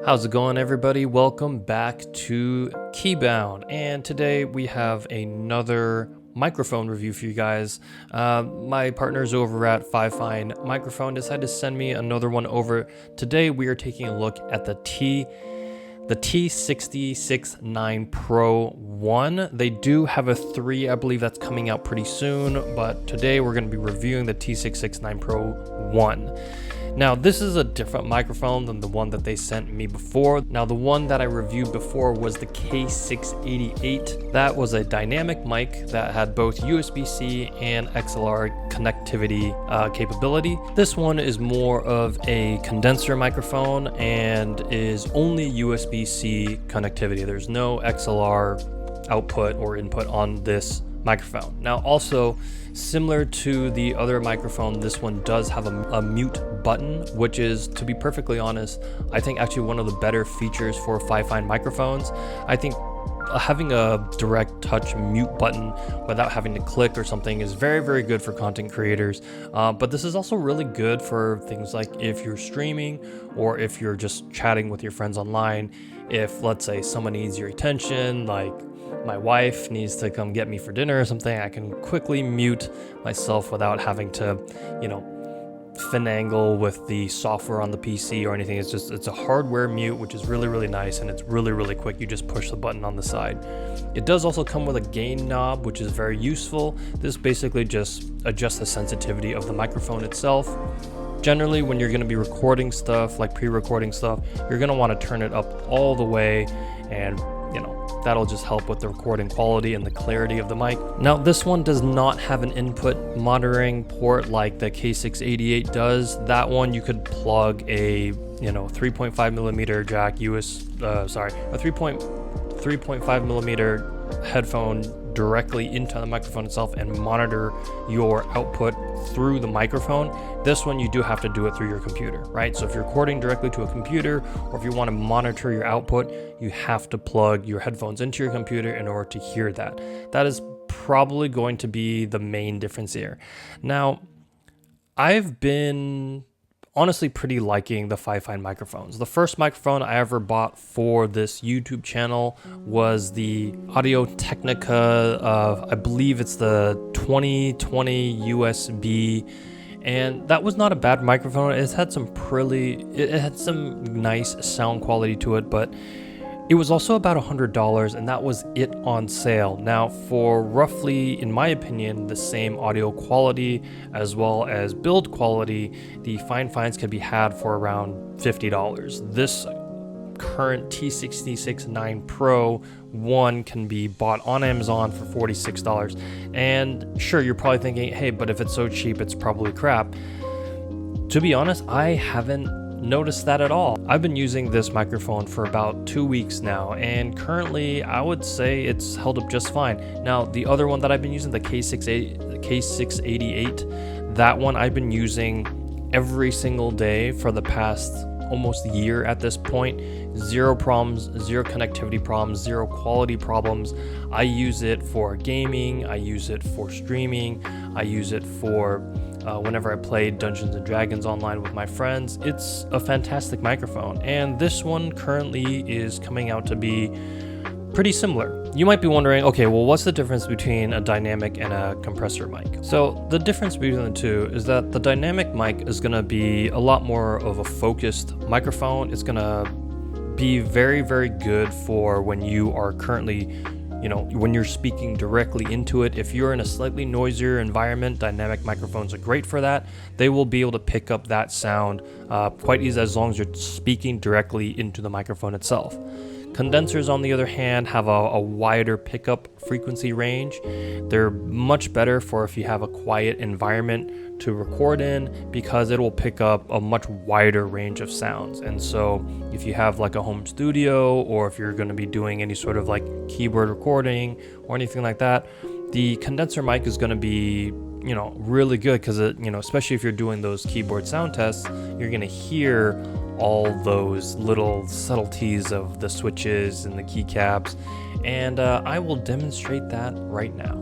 How's it going, everybody? Welcome back to KeyBound, and today we have another microphone review for you guys. My partners over at Fifine Microphone decided to send me another one over. Today we are taking a look at the T669 Pro1. They do have a 3, I believe that's coming out pretty soon, but today we're going to be reviewing the T669 Pro1. Now, this is a different microphone than the one that they sent me before. Now, the one that I reviewed before was the K688. That was a dynamic mic that had both USB-C and XLR connectivity capability. This one is more of a condenser microphone and is only USB-C connectivity. There's no XLR output or input on this microphone. Now, also similar to the other microphone, this one does have a mute button, which is, to be perfectly honest, I think actually one of the better features for Fifine microphones. I think having a direct touch mute button without having to click or something is very, very good for content creators. But this is also really good for things like if you're streaming or if you're just chatting with your friends online. If, let's say, someone needs your attention, like my wife needs to come get me for dinner or something, I can quickly mute myself without having to, finagle with the software on the PC or anything. It's a hardware mute, which is really, really nice, and it's really, really quick. You just push the button on the side. It does also come with a gain knob, which is very useful. This basically just adjusts the sensitivity of the microphone itself. Generally, when you're going to be recording stuff, like pre-recording stuff, you're going to want to turn it up all the way, and that'll just help with the recording quality and the clarity of the mic. Now, this one does not have an input monitoring port like the K688 does. That one you could plug a 3.5 millimeter jack a 3.5 millimeter headphone directly into the microphone itself and monitor your output through the microphone. This one, you do have to do it through your computer, right? So if you're recording directly to a computer, or if you want to monitor your output, you have to plug your headphones into your computer in order to hear that. That is probably going to be the main difference here. Now, I've been honestly pretty liking the Fifine microphones. The first microphone I ever bought for this YouTube channel was the Audio Technica, I believe it's the 2020 USB, and that was not a bad microphone. It had some nice sound quality to it, but it was also about $100, and that was it on sale. Now, for roughly, in my opinion, the same audio quality as well as build quality, the Fifines can be had for around $50. This current T669 Pro 1 can be bought on Amazon for $46. And sure, you're probably thinking, hey, but if it's so cheap, it's probably crap. To be honest, I haven't noticed that at all. I've been using this microphone for about 2 weeks now, and currently I would say it's held up just fine. Now, the other one that I've been using, the K688, that one I've been using every single day for the past almost year at this point. Zero problems, zero connectivity problems, zero quality problems. I use it for gaming, I use it for streaming, I use it for whenever I play Dungeons and Dragons online with my friends. It's a fantastic microphone, and this one currently is coming out to be pretty similar. You might be wondering, okay, well, what's the difference between a dynamic and a compressor mic? So the difference between the two is that the dynamic mic is going to be a lot more of a focused microphone. It's going to be very, very good for when you are currently when you're speaking directly into it. If you're in a slightly noisier environment, dynamic microphones are great for that. They will be able to pick up that sound quite easily as long as you're speaking directly into the microphone itself. Condensers, on the other hand, have a wider pickup frequency range. They're much better for if you have a quiet environment to record in, because it will pick up a much wider range of sounds. And so if you have like a home studio, or if you're going to be doing any sort of like keyboard recording or anything like that, the condenser mic is going to be really good, because it especially if you're doing those keyboard sound tests, you're going to hear all those little subtleties of the switches and the keycaps, and I will demonstrate that right now.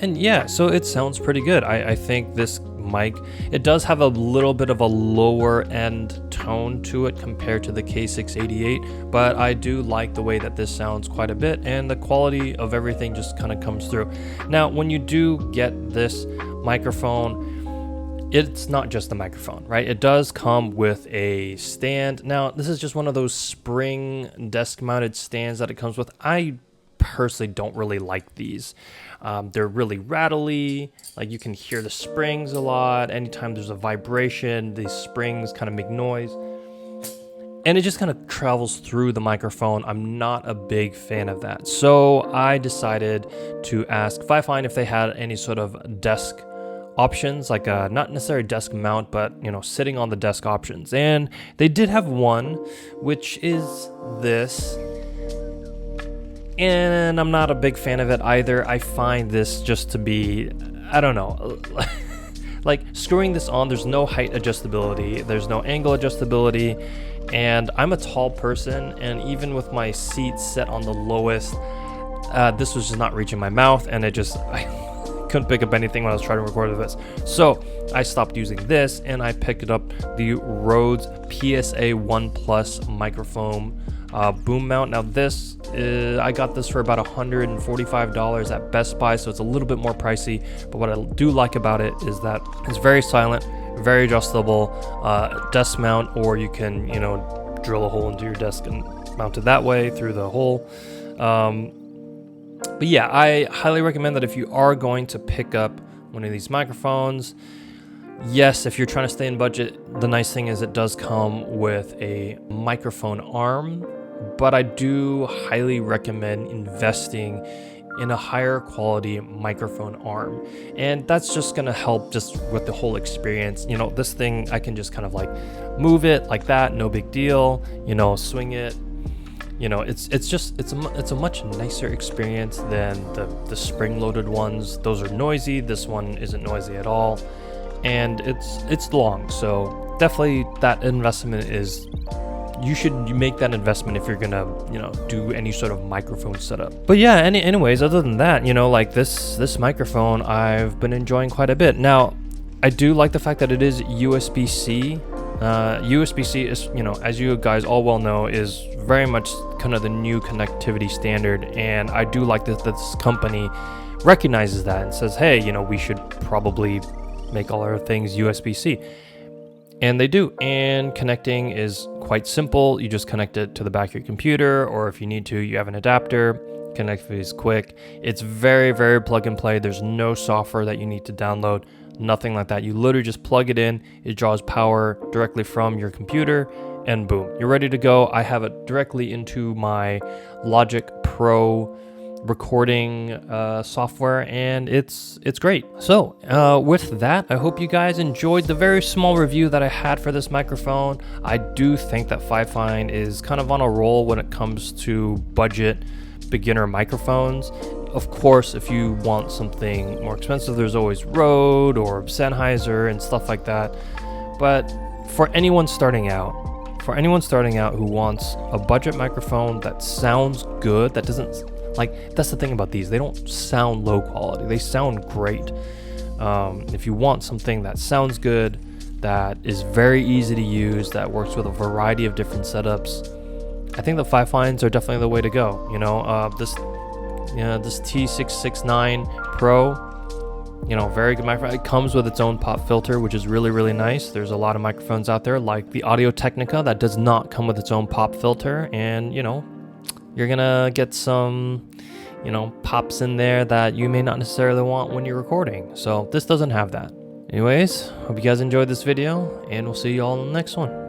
And yeah, so it sounds pretty good. I think this mic, it does have a little bit of a lower end tone to it compared to the K688, but I do like the way that this sounds quite a bit, and the quality of everything just kind of comes through. Now, when you do get this microphone, it's not just the microphone, right? It does come with a stand. Now, this is just one of those spring desk mounted stands that it comes with. I personally don't really like these. They're really rattly, like you can hear the springs a lot. Anytime there's a vibration, these springs kind of make noise, and it just kind of travels through the microphone. I'm not a big fan of that. So I decided to ask Fifine if they had any sort of desk options, like not necessarily desk mount, but sitting on the desk options. And they did have one, which is this. And I'm not a big fan of it either. I find this just to be, I don't know, like screwing this on, there's no height adjustability, there's no angle adjustability, and I'm a tall person, and even with my seat set on the lowest, this was just not reaching my mouth, and I couldn't pick up anything when I was trying to record this. So I stopped using this, and I picked up the Rhodes PSA 1 Plus microphone boom mount. Now this I got this for about $145 at Best Buy, so it's a little bit more pricey, but what I do like about it is that it's very silent, very adjustable, desk mount, or you can drill a hole into your desk and mount it that way through the hole. But yeah, I highly recommend that if you are going to pick up one of these microphones. Yes, if you're trying to stay in budget, the nice thing is it does come with a microphone arm, but I do highly recommend investing in a higher quality microphone arm. And that's just gonna help just with the whole experience. This thing, I can just kind of like move it like that, no big deal, swing it. It's a much nicer experience than the spring-loaded ones. Those are noisy. This one isn't noisy at all. And it's long, so definitely that investment is, you should make that investment if you're gonna do any sort of microphone setup. But yeah, anyways, other than that, like this microphone I've been enjoying quite a bit. Now I do like the fact that it is USB-C. USB-C is, as you guys all well know, is very much kind of the new connectivity standard, and I do like that this company recognizes that and says, hey, we should probably make all our things USB-C. And they do. And connecting is quite simple. You just connect it to the back of your computer, or if you need to, you have an adapter. Connectivity is quick. It's very, very plug and play. There's no software that you need to download, nothing like that. You literally just plug it in. It draws power directly from your computer, and boom, you're ready to go. I have it directly into my Logic Pro recording software, and it's great. So with that, I hope you guys enjoyed the very small review that I had for this microphone. I do think that Fifine is kind of on a roll when it comes to budget beginner microphones. Of course, if you want something more expensive, there's always Rode or Sennheiser and stuff like that. But for anyone starting out who wants a budget microphone that sounds good, that doesn't, like, that's the thing about these, they don't sound low quality, they sound great. If you want something that sounds good, that is very easy to use, that works with a variety of different setups, I think the Fifines are definitely the way to go. This T669 Pro, very good microphone. It comes with its own pop filter, which is really, really nice. There's a lot of microphones out there like the Audio Technica that does not come with its own pop filter, and you're gonna get some pops in there that you may not necessarily want when you're recording. So this doesn't have that. Anyways, hope you guys enjoyed this video, and we'll see you all in the next one.